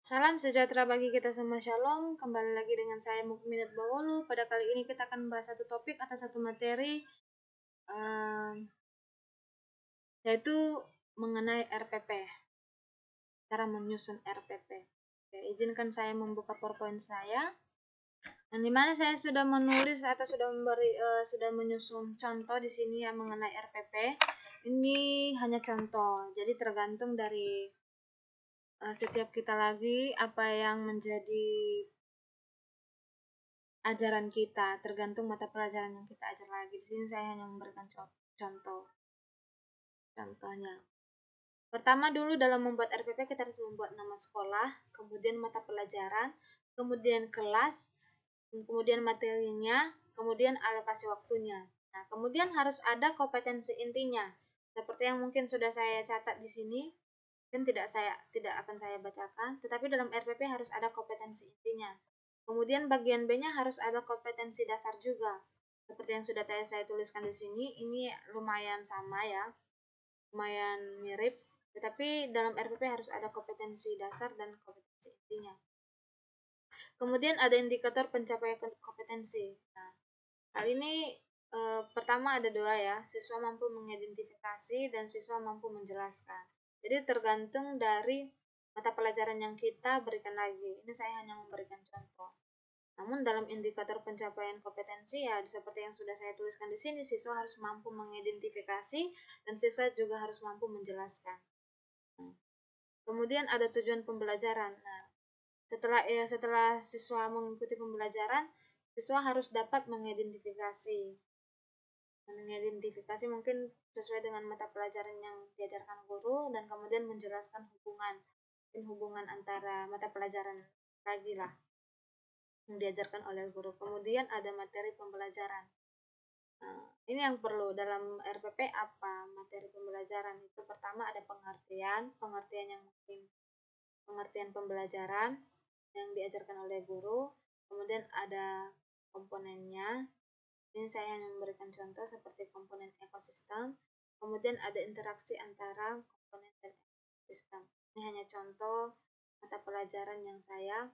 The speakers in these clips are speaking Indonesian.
Salam sejahtera bagi kita semua, Shalom. Kembali lagi dengan saya Mukminat Bawolu. Pada kali ini kita akan membahas satu topik atau satu materi, yaitu mengenai RPP, cara menyusun RPP. Oke, izinkan saya membuka PowerPoint saya, yang dimana saya sudah menulis atau sudah menyusun contoh di sini yang mengenai RPP. Ini hanya contoh, jadi tergantung dari setiap kita lagi apa yang menjadi ajaran kita, tergantung mata pelajaran yang kita ajar lagi. Di sini saya hanya memberikan contohnya. Pertama dulu dalam membuat RPP kita harus membuat nama sekolah, kemudian mata pelajaran, kemudian kelas, kemudian materinya, kemudian alokasi waktunya. Nah, kemudian harus ada kompetensi intinya. Seperti yang mungkin sudah saya catat di sini, dan tidak akan saya bacakan, tetapi dalam RPP harus ada kompetensi intinya. Kemudian bagian B-nya harus ada kompetensi dasar juga. Seperti yang sudah saya tuliskan di sini, ini lumayan sama ya, lumayan mirip, tetapi dalam RPP harus ada kompetensi dasar dan kompetensi intinya. Kemudian ada indikator pencapaian kompetensi. Nah, hal ini pertama ada dua ya, siswa mampu mengidentifikasi dan siswa mampu menjelaskan. Jadi tergantung dari mata pelajaran yang kita berikan lagi. Ini saya hanya memberikan contoh. Namun dalam indikator pencapaian kompetensi ya seperti yang sudah saya tuliskan di sini, siswa harus mampu mengidentifikasi dan siswa juga harus mampu menjelaskan. Kemudian ada tujuan pembelajaran. Nah, setelah siswa mengikuti pembelajaran, siswa harus dapat mengidentifikasi mungkin sesuai dengan mata pelajaran yang diajarkan guru, dan kemudian menjelaskan hubungan antara mata pelajaran lagi lah yang diajarkan oleh guru. Kemudian ada materi pembelajaran. Nah, ini yang perlu dalam RPP apa materi pembelajaran itu. Pertama ada pengertian yang mungkin pengertian pembelajaran yang diajarkan oleh guru. Kemudian ada komponennya. Ini saya hanya memberikan contoh seperti komponen ekosistem. Kemudian ada interaksi antara komponen dan ekosistem. Ini hanya contoh mata pelajaran yang saya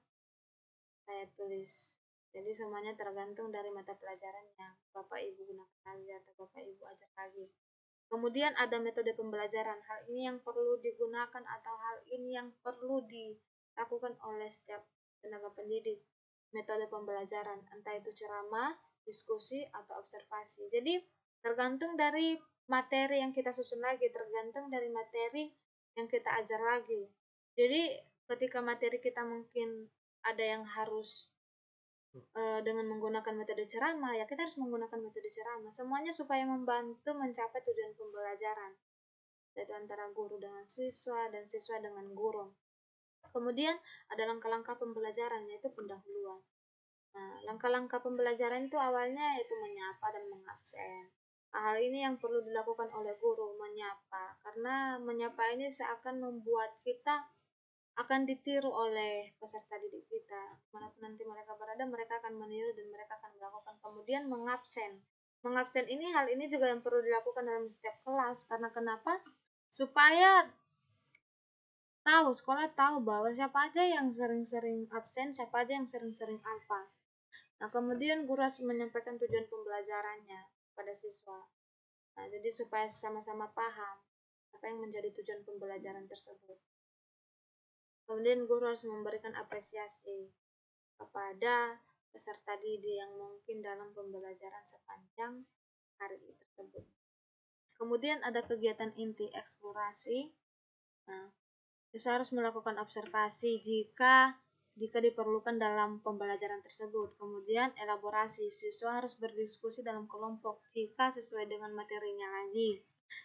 tulis. Jadi semuanya tergantung dari mata pelajaran yang Bapak Ibu gunakan lagi atau Bapak Ibu ajar lagi. Kemudian ada metode pembelajaran. Hal ini yang perlu digunakan atau hal ini yang perlu dilakukan oleh setiap tenaga pendidik. Metode pembelajaran, entah itu ceramah, diskusi, atau observasi. Jadi tergantung dari materi yang kita susun lagi, tergantung dari materi yang kita ajar lagi. Jadi ketika materi kita mungkin ada yang harus dengan menggunakan metode ceramah, ya kita harus menggunakan metode ceramah. Semuanya supaya membantu mencapai tujuan pembelajaran, yaitu antara guru dengan siswa dan siswa dengan guru. Kemudian ada langkah-langkah pembelajaran, yaitu pendahuluan. Nah, langkah-langkah pembelajaran itu awalnya yaitu menyapa dan mengabsen. Hal ini yang perlu dilakukan oleh guru, menyapa. Karena menyapa ini seakan membuat kita akan ditiru oleh peserta didik kita. Manapun nanti mereka berada, mereka akan meniru dan mereka akan melakukan. Kemudian mengabsen. Mengabsen ini, hal ini juga yang perlu dilakukan dalam setiap kelas. Karena kenapa? Supaya sekolah tahu bahwa siapa aja yang sering-sering absen, siapa aja yang sering-sering apa. Nah, kemudian guru harus menyampaikan tujuan pembelajarannya pada siswa. Nah, jadi supaya sama-sama paham apa yang menjadi tujuan pembelajaran tersebut. Kemudian guru harus memberikan apresiasi kepada peserta didik yang mungkin dalam pembelajaran sepanjang hari tersebut. Kemudian ada kegiatan inti eksplorasi. Nah, siswa harus melakukan observasi jika diperlukan dalam pembelajaran tersebut. Kemudian elaborasi, siswa harus berdiskusi dalam kelompok jika sesuai dengan materinya lagi.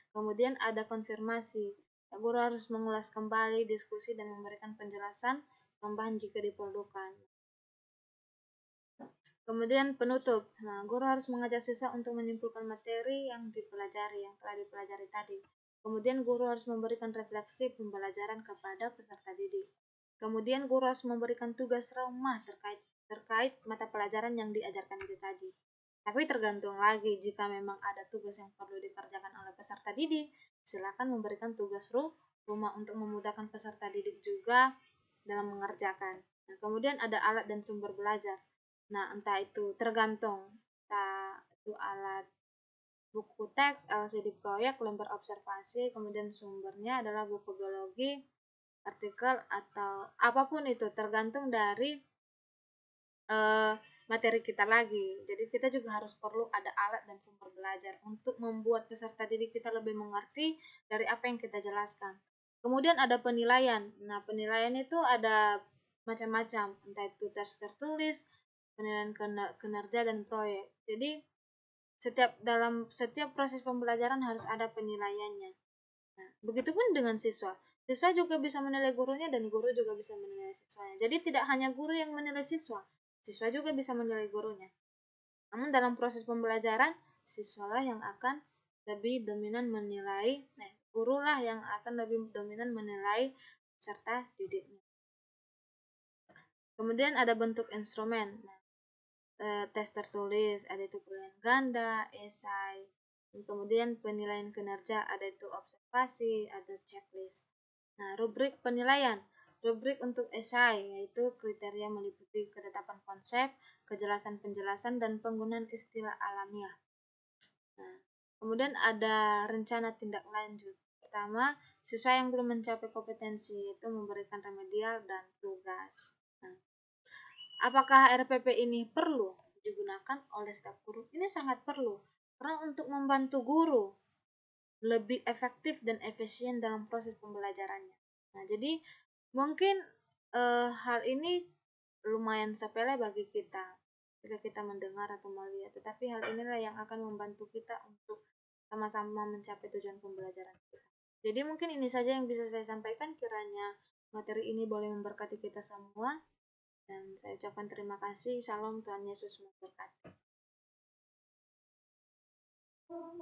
Kemudian ada konfirmasi, guru harus mengulas kembali diskusi dan memberikan penjelasan tambahan jika diperlukan. Kemudian penutup. Nah, guru harus mengajak siswa untuk menyimpulkan materi yang telah dipelajari tadi. Kemudian guru harus memberikan refleksi pembelajaran kepada peserta didik. Kemudian guru harus memberikan tugas rumah terkait mata pelajaran yang diajarkan itu tadi. Tapi tergantung lagi, jika memang ada tugas yang perlu dikerjakan oleh peserta didik, silakan memberikan tugas rumah untuk memudahkan peserta didik juga dalam mengerjakan. Nah, kemudian ada alat dan sumber belajar. Nah, entah itu tergantung, entah itu alat buku teks, LCD proyek, lembar observasi, kemudian sumbernya adalah buku biologi, artikel, atau apapun itu, tergantung dari materi kita lagi. Jadi kita juga harus perlu ada alat dan sumber belajar untuk membuat peserta didik kita lebih mengerti dari apa yang kita jelaskan. Kemudian ada penilaian. Nah, penilaian itu ada macam-macam, entah itu tes tertulis, penilaian kinerja dan proyek. Jadi dalam setiap proses pembelajaran harus ada penilaiannya. Nah, begitupun dengan siswa. Siswa juga bisa menilai gurunya dan guru juga bisa menilai siswanya. Jadi tidak hanya guru yang menilai siswa, siswa juga bisa menilai gurunya. Namun dalam proses pembelajaran, siswalah yang akan lebih dominan menilai, gurulah yang akan lebih dominan menilai peserta didiknya. Kemudian ada bentuk instrumen. Nah, tes tertulis, ada itu penilaian ganda, esai, kemudian penilaian kinerja, ada itu observasi, ada checklist. Nah, rubrik penilaian. Rubrik untuk esai yaitu kriteria meliputi ketetapan konsep, kejelasan penjelasan, dan penggunaan istilah alamiah. Nah, kemudian ada rencana tindak lanjut. Pertama, siswa yang belum mencapai kompetensi itu memberikan remedial dan tugas. Nah, apakah RPP ini perlu digunakan oleh staf guru? Ini sangat perlu, karena untuk membantu guru lebih efektif dan efisien dalam proses pembelajarannya. Nah, jadi mungkin hal ini lumayan sepele bagi kita ketika kita mendengar atau melihat, tetapi hal inilah yang akan membantu kita untuk sama-sama mencapai tujuan pembelajaran kita. Jadi mungkin ini saja yang bisa saya sampaikan, kiranya materi ini boleh memberkati kita semua, dan saya ucapkan terima kasih. Salam, Tuhan Yesus memberkati.